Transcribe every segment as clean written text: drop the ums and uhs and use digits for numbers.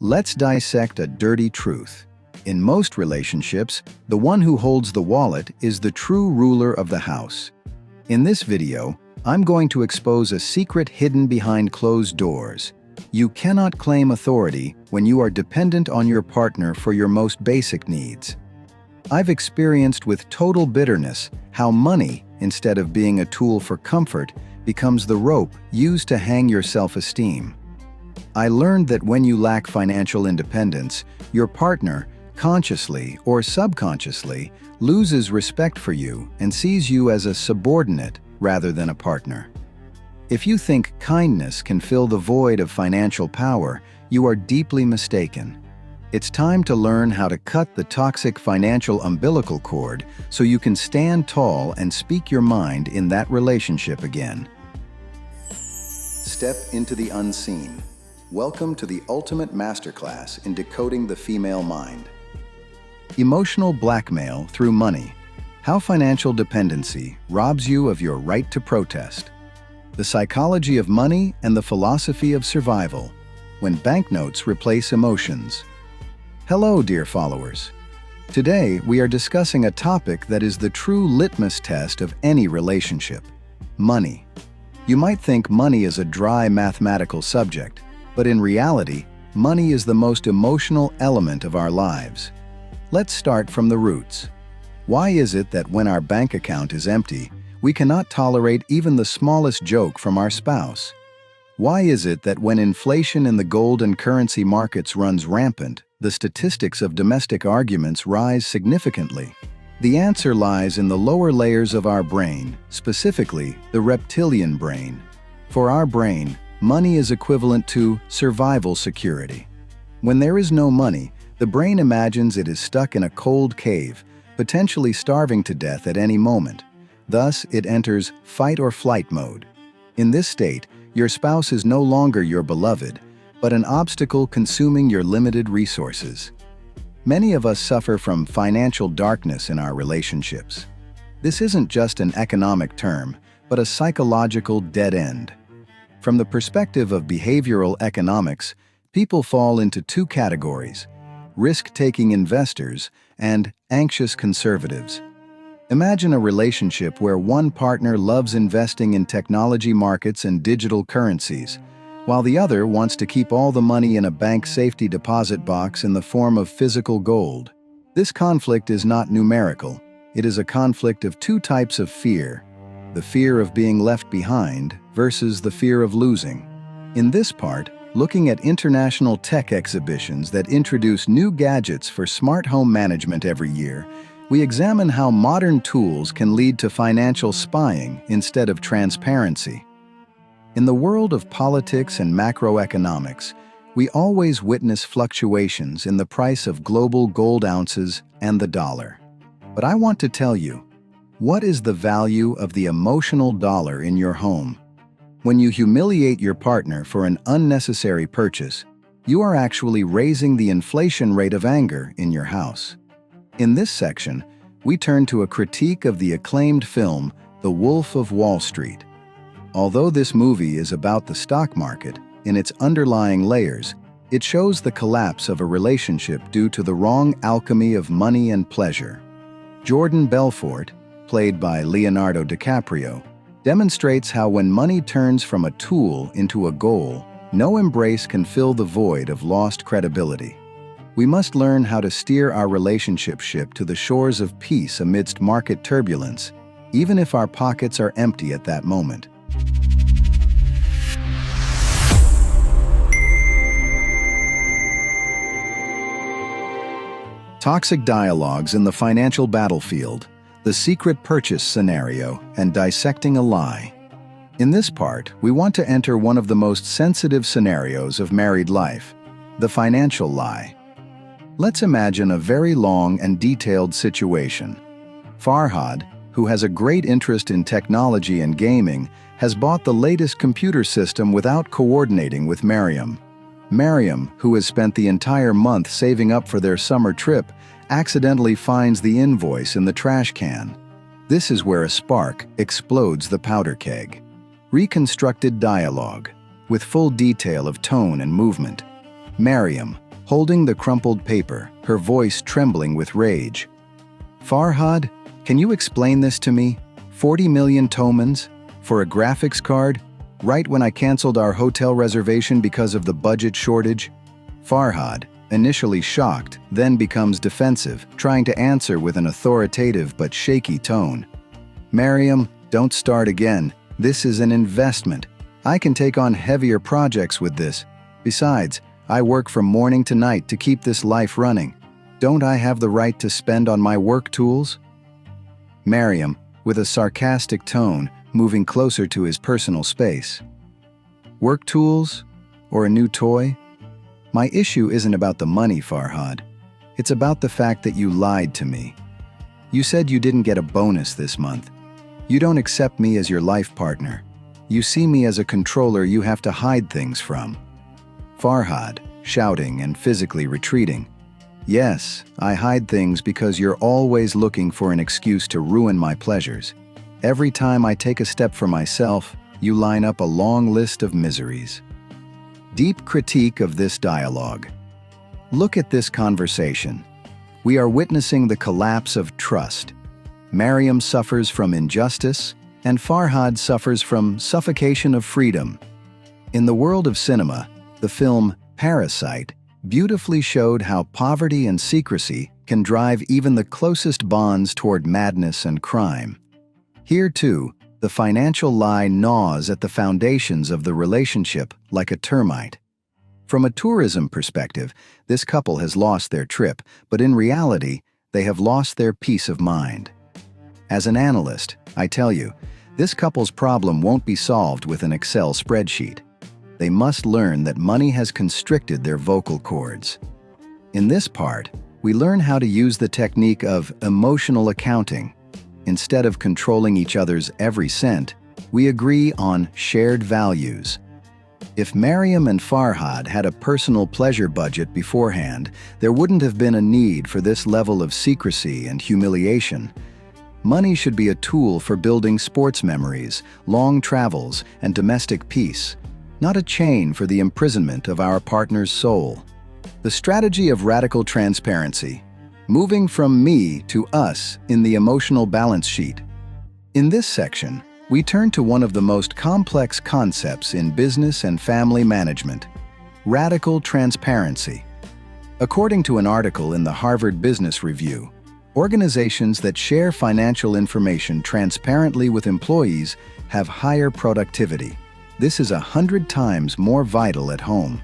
Let's dissect a dirty truth. In most relationships, the one who holds the wallet is the true ruler of the house. In this video, I'm going to expose a secret hidden behind closed doors. You cannot claim authority when you are dependent on your partner for your most basic needs. I've experienced with total bitterness how money, instead of being a tool for comfort, becomes the rope used to hang your self-esteem. I learned that when you lack financial independence, your partner, consciously or subconsciously, loses respect for you and sees you as a subordinate rather than a partner. If you think kindness can fill the void of financial power, you are deeply mistaken. It's time to learn how to cut the toxic financial umbilical cord so you can stand tall and speak your mind in that relationship again. Step into the unseen. Welcome to the ultimate masterclass in decoding the female mind. Emotional blackmail through money. How financial dependency robs you of your right to protest. The psychology of money and the philosophy of survival. When banknotes replace emotions. Hello, dear followers. Today, we are discussing a topic that is the true litmus test of any relationship: money. You might think money is a dry mathematical subject, but in reality, money is the most emotional element of our lives. Let's start from the roots. Why is it that when our bank account is empty, we cannot tolerate even the smallest joke from our spouse? Why is it that when inflation in the gold and currency markets runs rampant, the statistics of domestic arguments rise significantly? The answer lies in the lower layers of our brain, specifically the reptilian brain. For our brain, money is equivalent to survival security. When there is no money, the brain imagines it is stuck in a cold cave, potentially starving to death at any moment. Thus, it enters fight or flight mode. In this state, your spouse is no longer your beloved, but an obstacle consuming your limited resources. Many of us suffer from financial darkness in our relationships. This isn't just an economic term, but a psychological dead end. From the perspective of behavioral economics, people fall into two categories: risk-taking investors and anxious conservatives. Imagine a relationship where one partner loves investing in technology markets and digital currencies, while the other wants to keep all the money in a bank safety deposit box in the form of physical gold. This conflict is not numerical. It is a conflict of two types of fear: the fear of being left behind versus the fear of losing. In this part, looking at international tech exhibitions that introduce new gadgets for smart home management every year, we examine how modern tools can lead to financial spying instead of transparency. In the world of politics and macroeconomics, we always witness fluctuations in the price of global gold ounces and the dollar. But I want to tell you, what is the value of the emotional dollar in your home? When you humiliate your partner for an unnecessary purchase, you are actually raising the inflation rate of anger in your house. In this section, we turn to a critique of the acclaimed film, The Wolf of Wall Street. Although this movie is about the stock market, in its underlying layers, it shows the collapse of a relationship due to the wrong alchemy of money and pleasure. Jordan Belfort, played by Leonardo DiCaprio, demonstrates how when money turns from a tool into a goal, no embrace can fill the void of lost credibility. We must learn how to steer our relationship ship to the shores of peace amidst market turbulence, even if our pockets are empty at that moment. Toxic dialogues in the financial battlefield, the secret purchase scenario, and dissecting a lie. In this part, we want to enter one of the most sensitive scenarios of married life: the financial lie. Let's imagine a very long and detailed situation. Farhad, who has a great interest in technology and gaming, has bought the latest computer system without coordinating with Mariam. Mariam, who has spent the entire month saving up for their summer trip, accidentally finds the invoice in the trash can. This is where a spark explodes the powder keg. Reconstructed dialogue, with full detail of tone and movement. Mariam, holding the crumpled paper, her voice trembling with rage. "Farhad, can you explain this to me? 40 million tomans? For a graphics card? Right when I canceled our hotel reservation because of the budget shortage?" Farhad, initially shocked, then becomes defensive, trying to answer with an authoritative but shaky tone. "Mariam, don't start again. This is an investment. I can take on heavier projects with this. Besides, I work from morning to night to keep this life running. Don't I have the right to spend on my work tools?" Mariam, with a sarcastic tone, moving closer to his personal space. "Work tools? Or a new toy? My issue isn't about the money, Farhad. It's about the fact that you lied to me. You said you didn't get a bonus this month. You don't accept me as your life partner. You see me as a controller you have to hide things from." Farhad, shouting and physically retreating. "Yes, I hide things because you're always looking for an excuse to ruin my pleasures. Every time I take a step for myself, you line up a long list of miseries." Deep critique of this dialogue. Look at this conversation. We are witnessing the collapse of trust. Mariam suffers from injustice, and Farhad suffers from suffocation of freedom. In the world of cinema, the film Parasite beautifully showed how poverty and secrecy can drive even the closest bonds toward madness and crime. Here, too, the financial lie gnaws at the foundations of the relationship like a termite. From a tourism perspective, this couple has lost their trip, but in reality, they have lost their peace of mind. As an analyst, I tell you, this couple's problem won't be solved with an Excel spreadsheet. They must learn that money has constricted their vocal cords. In this part, we learn how to use the technique of emotional accounting. Instead of controlling each other's every cent, we agree on shared values. If Mariam and Farhad had a personal pleasure budget beforehand, there wouldn't have been a need for this level of secrecy and humiliation. Money should be a tool for building sports memories, long travels, and domestic peace, not a chain for the imprisonment of our partner's soul. The strategy of radical transparency. Moving from me to us in the emotional balance sheet. In this section, we turn to one of the most complex concepts in business and family management: radical transparency. According to an article in the Harvard Business Review, organizations that share financial information transparently with employees have higher productivity. This is 100 times more vital at home.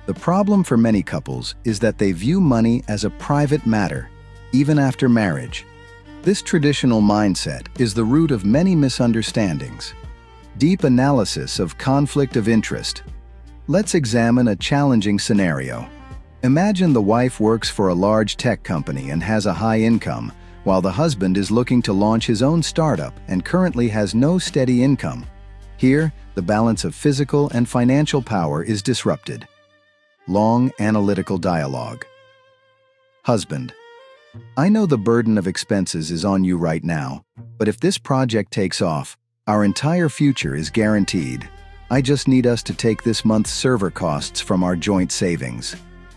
The problem for many couples is that they view money as a private matter, even after marriage. This traditional mindset is the root of many misunderstandings. Deep analysis of conflict of interest. Let's examine a challenging scenario. Imagine the wife works for a large tech company and has a high income, while the husband is looking to launch his own startup and currently has no steady income. Here, the balance of physical and financial power is disrupted. Long analytical dialogue. Husband: "I know the burden of expenses is on you right now, but if this project takes off, our entire future is guaranteed. I just need us to take this month's server costs from our joint savings."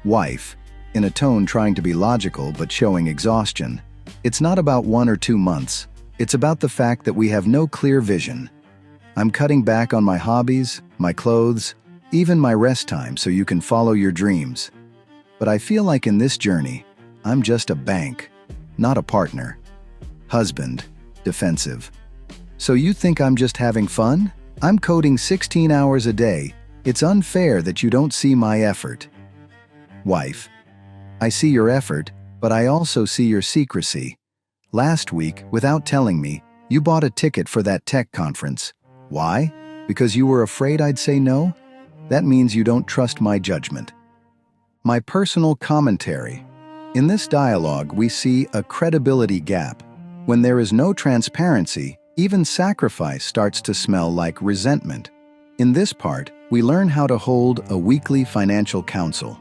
Wife, in a tone trying to be logical but showing exhaustion: "It's not about 1 or 2 months. It's about the fact that we have no clear vision. I'm cutting back on my hobbies, my clothes, even my rest time so you can follow your dreams. But I feel like in this journey, I'm just a bank, not a partner." Husband, defensive: "So you think I'm just having fun? I'm coding 16 hours a day. It's unfair that you don't see my effort." Wife: "I see your effort, but I also see your secrecy. Last week, without telling me, you bought a ticket for that tech conference. Why? Because you were afraid I'd say no? That means you don't trust my judgment." My personal commentary. In this dialogue, we see a credibility gap. When there is no transparency, even sacrifice starts to smell like resentment. In this part, we learn how to hold a weekly financial council.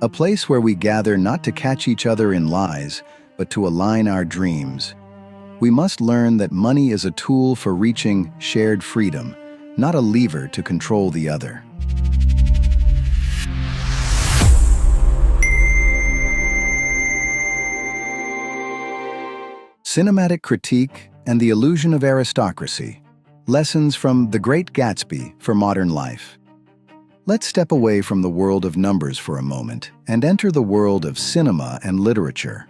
A place where we gather not to catch each other in lies, but to align our dreams. We must learn that money is a tool for reaching shared freedom, not a lever to control the other. Cinematic critique and the illusion of aristocracy. Lessons from The Great Gatsby for modern life. Let's step away from the world of numbers for a moment and enter the world of cinema and literature.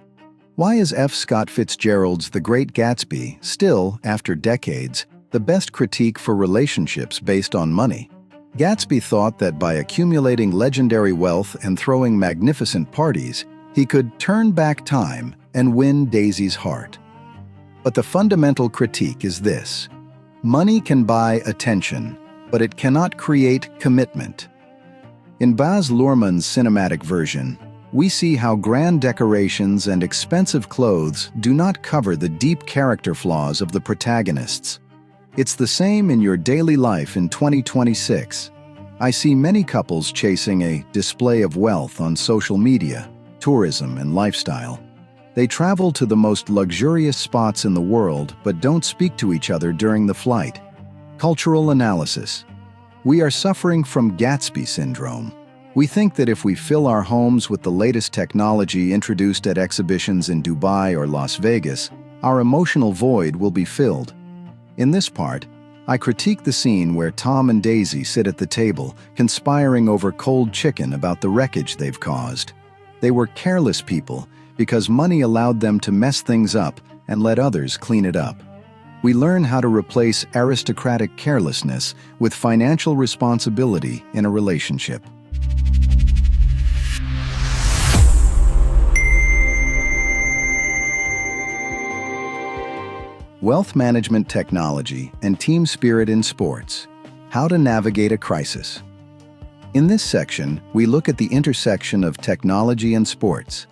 Why is F. Scott Fitzgerald's The Great Gatsby still, after decades, the best critique for relationships based on money? Gatsby thought that by accumulating legendary wealth and throwing magnificent parties, he could turn back time and win Daisy's heart. But the fundamental critique is this: money can buy attention, but it cannot create commitment. In Baz Luhrmann's cinematic version, we see how grand decorations and expensive clothes do not cover the deep character flaws of the protagonists. It's the same in your daily life in 2026. I see many couples chasing a display of wealth on social media, tourism, and lifestyle. They travel to the most luxurious spots in the world but don't speak to each other during the flight. Cultural analysis. We are suffering from Gatsby syndrome. We think that if we fill our homes with the latest technology introduced at exhibitions in Dubai or Las Vegas, our emotional void will be filled. In this part, I critique the scene where Tom and Daisy sit at the table, conspiring over cold chicken about the wreckage they've caused. They were careless people because money allowed them to mess things up and let others clean it up. We learn how to replace aristocratic carelessness with financial responsibility in a relationship. Wealth management technology and team spirit in sports. How to navigate a crisis. In this section, we look at the intersection of technology and sports.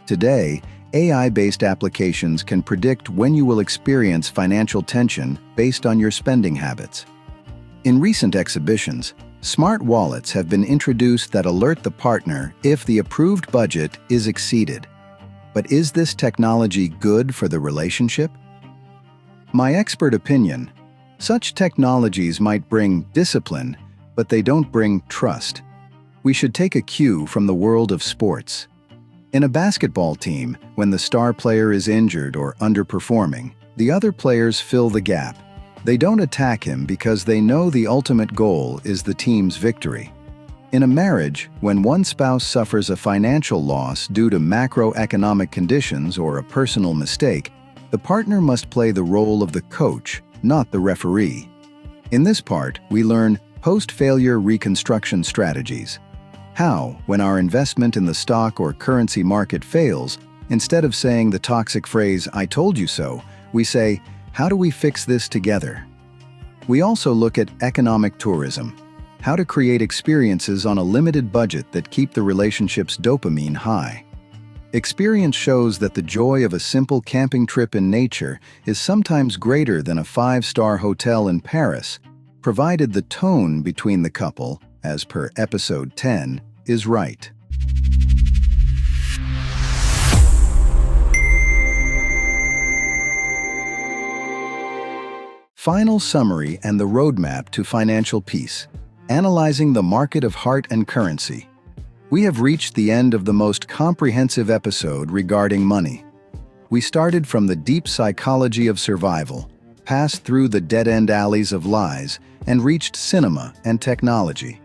Today, AI-based applications can predict when you will experience financial tension based on your spending habits. In recent exhibitions, smart wallets have been introduced that alert the partner if the approved budget is exceeded. But is this technology good for the relationship? My expert opinion: such technologies might bring discipline, but they don't bring trust. We should take a cue from the world of sports. In a basketball team, when the star player is injured or underperforming, the other players fill the gap. They don't attack him because they know the ultimate goal is the team's victory. In a marriage, when one spouse suffers a financial loss due to macroeconomic conditions or a personal mistake, the partner must play the role of the coach, not the referee. In this part, we learn post-failure reconstruction strategies. How, when our investment in the stock or currency market fails, instead of saying the toxic phrase, "I told you so," we say, "How do we fix this together?" We also look at economic tourism, how to create experiences on a limited budget that keep the relationship's dopamine high. Experience shows that the joy of a simple camping trip in nature is sometimes greater than a 5-star hotel in Paris, provided the tone between the couple, as per episode 10, is right. Final summary and the roadmap to financial peace. Analyzing the market of heart and currency. We have reached the end of the most comprehensive episode regarding money. We started from the deep psychology of survival, passed through the dead-end alleys of lies, and reached cinema and technology.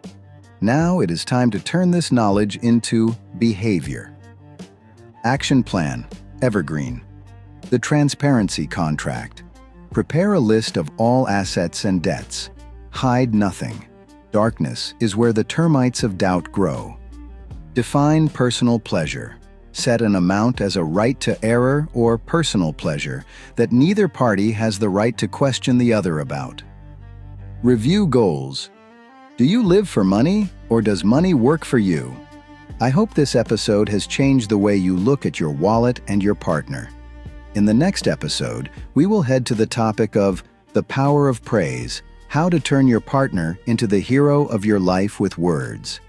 Now it is time to turn this knowledge into behavior. Action plan, evergreen. The transparency contract. Prepare a list of all assets and debts. Hide nothing. Darkness is where the termites of doubt grow. Define personal pleasure. Set an amount as a right to error or personal pleasure that neither party has the right to question the other about. Review goals. Do you live for money, or does money work for you? I hope this episode has changed the way you look at your wallet and your partner. In the next episode, we will head to the topic of the power of praise, how to turn your partner into the hero of your life with words.